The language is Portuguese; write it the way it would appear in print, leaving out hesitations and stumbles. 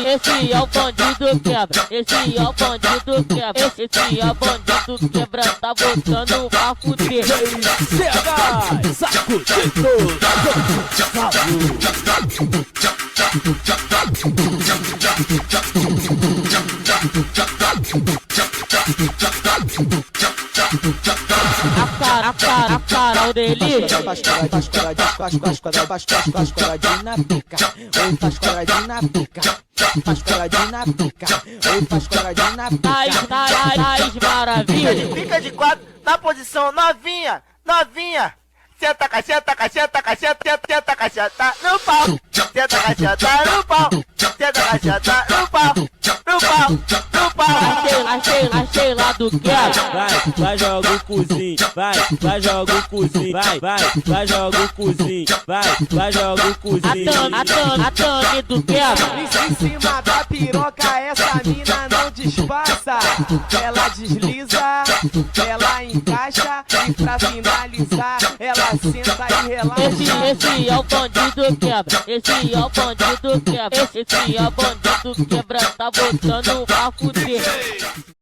Esse é o bandido quebra, esse é o bandido quebra, esse é o bandido quebra, tá botando pra fuder. Cega, sacudido, A cara dele. Faz coradinho na pica, oi, faz coradinho na pica. Faz coradinho na pica, oi, faz coradinho na pica. Maravilha. Fica de quatro na posição novinha, novinha. Senta cacheta, cacheta, cacheta, senta cacheta no pau. Senta cacheta no pau. Senta cacheta no pau. No pau, no pau. Achei lá do quebra. vai joga o cozinho, vai joga o cozinho, vai joga o cozinho, vai joga o cozinho. A Tami do quebra. Em cima da piroca essa mina não disfarça. Ela desliza, ela encaixa e pra finalizar ela senta e relaxa. Esse é o bandido quebra, esse é o bandido quebra, esse é o bandido quebra, tá botando pra fuder.